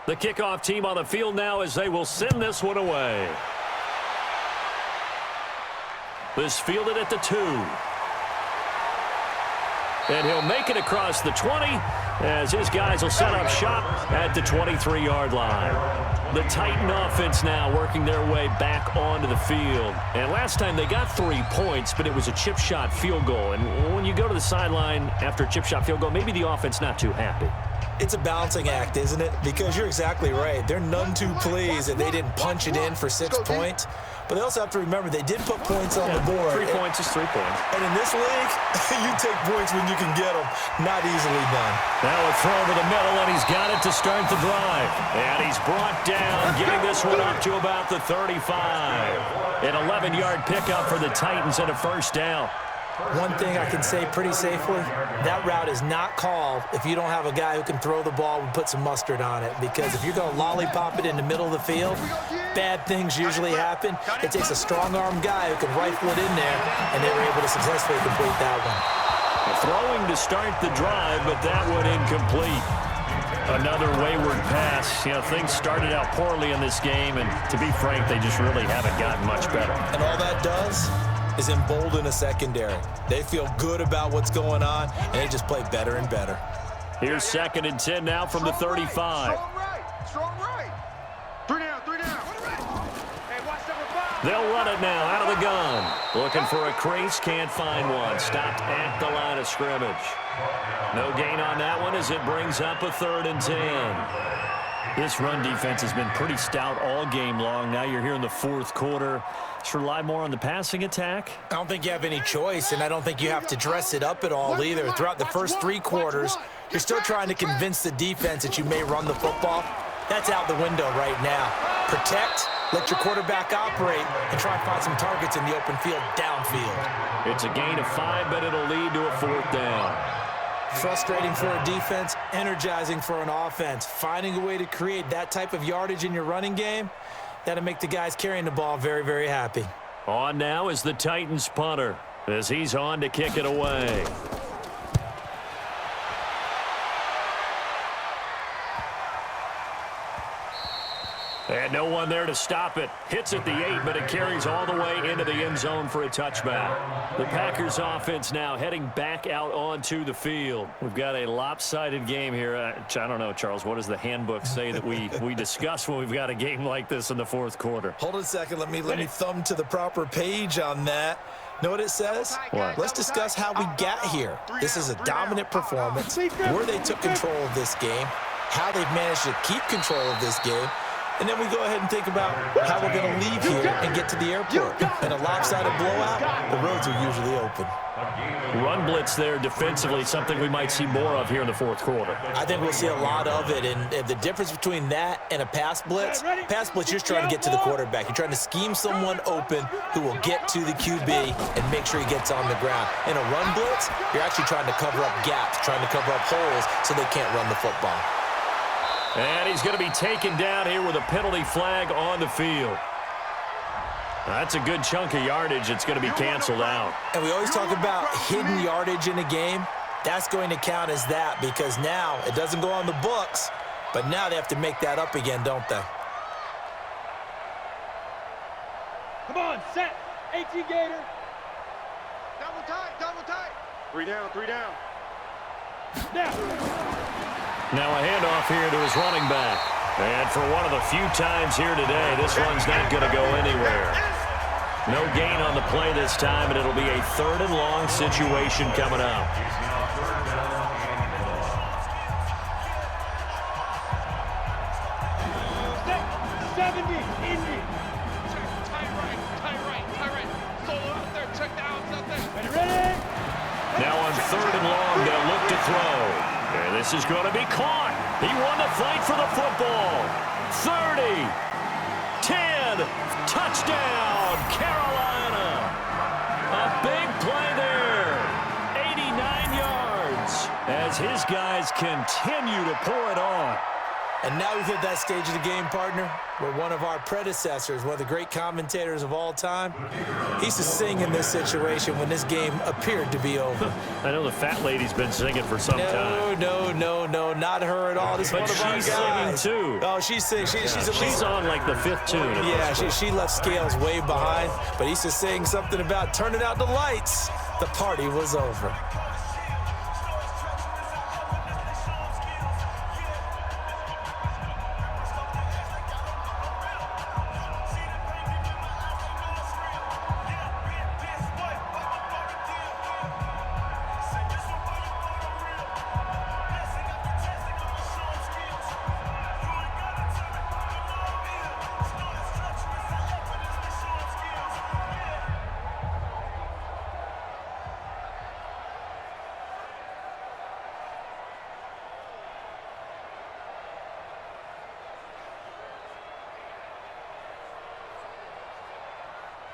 The kickoff team on the field now as they will send this one away. This fielded at the 2. And he'll make it across the 20 as his guys will set up shop at the 23-yard line. The Titan offense now working their way back onto the field. And last time they got 3 points, but it was a chip shot field goal. And when you go to the sideline after a chip shot field goal, maybe the offense not too happy. It's a balancing act, isn't it? Because you're exactly right. They're none too pleased that they didn't punch it in for 6 points. But they also have to remember they did put points on the board. 3 points is 3 points. And in this league, you take points when you can get them. Not easily done. Now a throw over the middle, and he's got it to start the drive. And he's brought down, getting this one up to about the 35. An 11-yard pickup for the Titans and a first down. One thing I can say pretty safely, that route is not called if you don't have a guy who can throw the ball and put some mustard on it. Because if you're going to lollipop it in the middle of the field, bad things usually happen. It takes a strong-arm guy who can rifle it in there, and they were able to successfully complete that one. Throwing to start the drive, but that one incomplete. Another wayward pass. You know, things started out poorly in this game, and to be frank, they just really haven't gotten much better. And all that does is embolden a secondary. They feel good about what's going on, and they just play better and better. Here's 2nd and 10 now from the 35. Strong right. 3 down, 3 down. Hey, watch number 5. They'll run it now out of the gun. Looking for a crease, can't find one. Stopped at the line of scrimmage. No gain on that one as it brings up a 3rd and 10. This run defense has been pretty stout all game long. Now you're here in the 4th quarter. Should rely more on the passing attack. I don't think you have any choice, and I don't think you have to dress it up at all either. Throughout the first 3 quarters, you're still trying to convince the defense that you may run the football. That's out the window right now. Protect, let your quarterback operate, and try and find some targets in the open field downfield. It's a gain of 5, but it'll lead to a 4th down. Frustrating for a defense, energizing for an offense. Finding a way to create that type of yardage in your running game, that'll make the guys carrying the ball very, very happy. On now is the Titans punter as he's on to kick it away. And no one there to stop it. Hits at the 8, but it carries all the way into the end zone for a touchback. The Packers offense now heading back out onto the field. We've got a lopsided game here. I don't know, Charles, what does the handbook say that we discuss when we've got a game like this in the 4th quarter? Hold on a second. Let me thumb to the proper page on that. Know what it says? What? Let's discuss how we got here. This is a dominant performance, where they took control of this game, how they've managed to keep control of this game, and then we go ahead and think about how we're going to leave here and get to the airport. In a lopsided blowout, the roads are usually open. Run blitz there defensively, something we might see more of here in the 4th quarter. I think we'll see a lot of it, and the difference between that and a pass blitz, you're just trying to get to the quarterback. You're trying to scheme someone open who will get to the QB and make sure he gets on the ground. In a run blitz, you're actually trying to cover up gaps, trying to cover up holes so they can't run the football. And he's going to be taken down here with a penalty flag on the field. That's a good chunk of yardage. It's going to be canceled out. And we always talk about hidden yardage in a game. That's going to count as that because now it doesn't go on the books, but now they have to make that up again, don't they? Come on, set. 18 Gator. Double tight. 3 down, 3 down. Now a handoff here to his running back. And for one of the few times here today, this one's not going to go anywhere. No gain on the play this time, and it'll be a 3rd and long situation coming up. Now on 3rd and long, they'll look to throw. And this is going to be caught. He won the fight for the football. 30, 10, touchdown, Carolina. A big play there. 89 yards as his guys continue to pour it on. And now we've hit that stage of the game, partner, where one of our predecessors, one of the great commentators of all time, he used to sing in this situation when this game appeared to be over. I know the fat lady's been singing for some time. No, not her at all. This is one of our guys. She's singing too. Oh, she's singing. She's on like the 5th tune. Yeah, she left Scales way behind, but he used to sing something about turning out the lights. The party was over.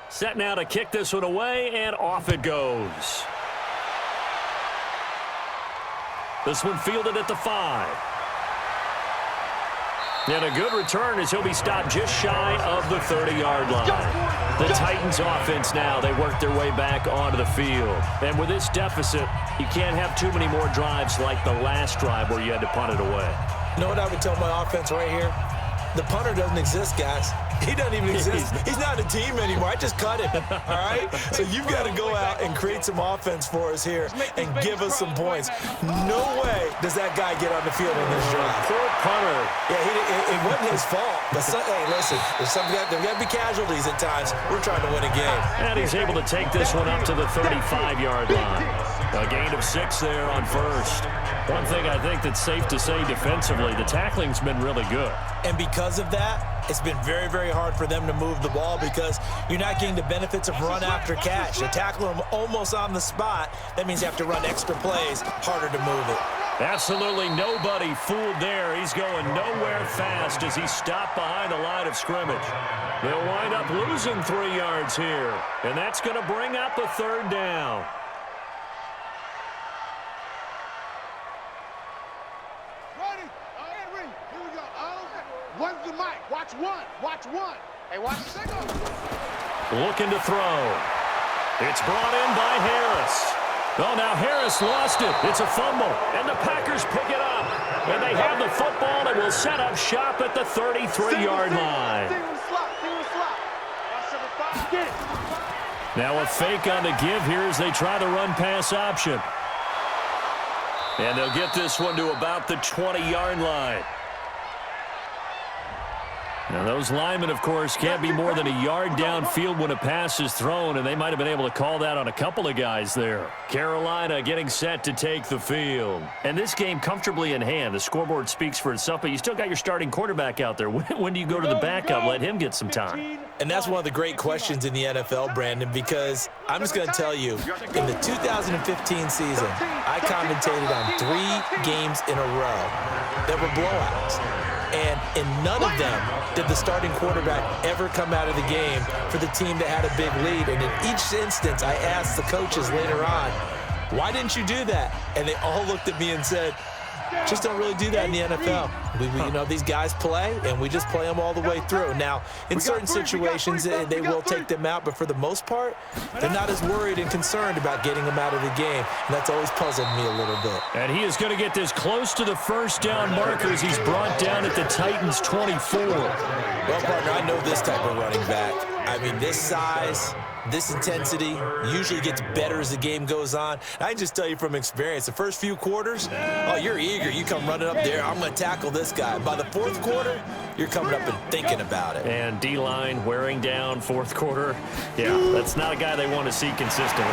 Set now to kick this one away, and off it goes. This one fielded at the 5. And a good return as he'll be stopped just shy of the 30-yard line. The Titans offense now, they work their way back onto the field. And with this deficit, you can't have too many more drives like the last drive where you had to punt it away. You know what I would tell my offense right here? The punter doesn't exist, guys. He doesn't even exist. He's not a team anymore. I just cut him, all right? So you've got to go out and create some offense for us here and give us some points. No way does that guy get on the field in this drive. Poor punter. Yeah, it wasn't his fault. But hey, listen, there's got to be casualties at times. We're trying to win a game. And he's able to take this one up to the 35-yard line. A gain of 6 there on first. One thing I think that's safe to say defensively, the tackling's been really good. And because of that, it's been very, very hard for them to move the ball because you're not getting the benefits of run after catch. You tackle them almost on the spot. That means you have to run extra plays, harder to move it. Absolutely nobody fooled there. He's going nowhere fast as he's stopped behind the line of scrimmage. They'll wind up losing 3 yards here, and that's going to bring up a 3rd down. One's the mic. Watch one. Watch one. Hey, watch the second. Looking to throw. It's brought in by Harris. Oh, now Harris lost it. It's a fumble, and the Packers pick it up. And they have the football and will set up shop at the 33-yard line. Now a fake on the give here as they try the run-pass option. And they'll get this one to about the 20-yard line. Now, those linemen, of course, can't be more than a yard downfield when a pass is thrown, and they might have been able to call that on a couple of guys there. Carolina getting set to take the field. And this game comfortably in hand. The scoreboard speaks for itself, but you still got your starting quarterback out there. When do you go to the backup, let him get some time? And that's one of the great questions in the NFL, Brandon, because I'm just going to tell you, in the 2015 season, I commentated on 3 games in a row that were blowouts. And in none of them did the starting quarterback ever come out of the game for the team that had a big lead. And in each instance, I asked the coaches later on, why didn't you do that? And they all looked at me and said, just don't really do that in the NFL. You know, these guys play, and we just play them all the way through. Now, in certain situations, they will take them out, but for the most part, they're not as worried and concerned about getting them out of the game, and that's always puzzled me a little bit. And he is going to get this close to the 1st down markers. He's brought down at the Titans' 24. Well, partner, I know this type of running back. I mean, this size, this intensity usually gets better as the game goes on. I can just tell you from experience, the first few quarters, oh, you're eager. You come running up there, I'm going to tackle this guy. By the 4th quarter, you're coming up and thinking about it. And D-line wearing down 4th quarter. Yeah, that's not a guy they want to see consistently.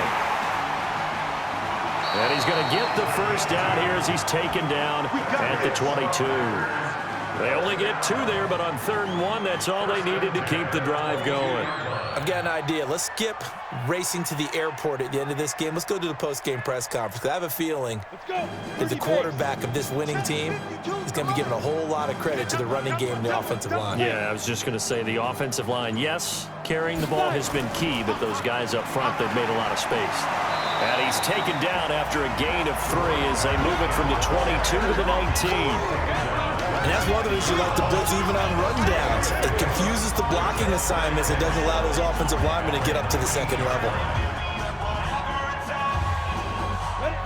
And he's going to get the 1st down here as he's taken down at the 22. They only get 2 there, but on 3rd and 1, that's all they needed to keep the drive going. I've got an idea. Let's skip racing to the airport at the end of this game. Let's go to the post-game press conference. I have a feeling that the quarterback of this winning team is going to be giving a whole lot of credit to the running game and the offensive line. Yeah, I was just going to say the offensive line, yes, carrying the ball has been key, but those guys up front, they've made a lot of space. And he's taken down after a gain of 3 as they move it from the 22 to the 19. And that's one of the reasons you like to blitz even on rundowns. It confuses the blocking assignments. It doesn't allow those offensive linemen to get up to the second level.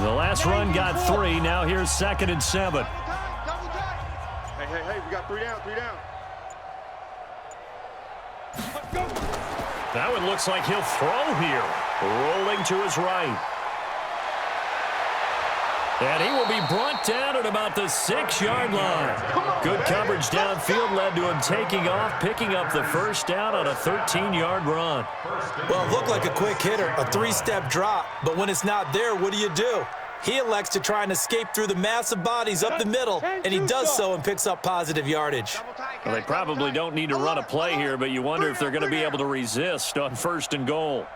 The last run got 3. Now here's 2nd and 7. Hey, we got 3 down, 3 down. That one looks like he'll throw here. Rolling to his right. And he will be brought down at about the 6-yard line. Good coverage downfield led to him taking off, picking up the first down on a 13-yard run. Well, it looked like a quick hitter, a 3-step drop. But when it's not there, what do? He elects to try and escape through the massive bodies up the middle, and he does so and picks up positive yardage. Well, they probably don't need to run a play here, but you wonder if they're going to be able to resist on 1st and goal.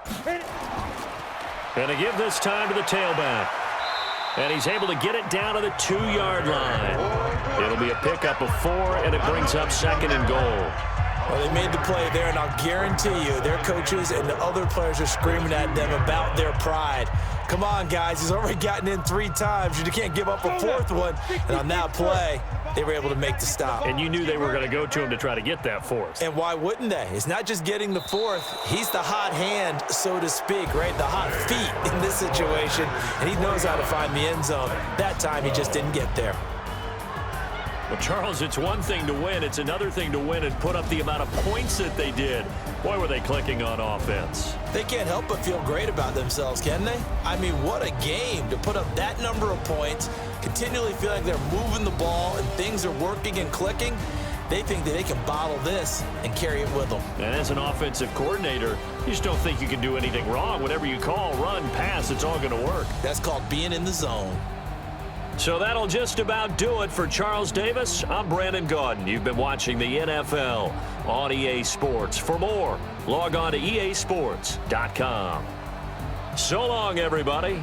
Going to give this time to the tailback. And he's able to get it down to the 2-yard line. It'll be a pickup of 4, and it brings up 2nd and goal. Well, they made the play there, and I'll guarantee you their coaches and the other players are screaming at them about their pride. Come on, guys. He's already gotten in 3 times. You can't give up a 4th one. And on that play, they were able to make the stop. And you knew they were going to go to him to try to get that 4th. And why wouldn't they? It's not just getting the 4th. He's the hot hand, so to speak, right? The hot feet in this situation. And he knows how to find the end zone. That time, he just didn't get there. Well, Charles, it's one thing to win. It's another thing to win and put up the amount of points that they did. Boy, were they clicking on offense. They can't help but feel great about themselves, can they? I mean, what a game to put up that number of points, continually feel like they're moving the ball and things are working and clicking. They think that they can bottle this and carry it with them. And as an offensive coordinator, you just don't think you can do anything wrong. Whatever you call, run, pass, it's all going to work. That's called being in the zone. So that'll just about do it for Charles Davis. I'm Brandon Gaudin. You've been watching the NFL on EA Sports. For more, log on to easports.com. So long, everybody.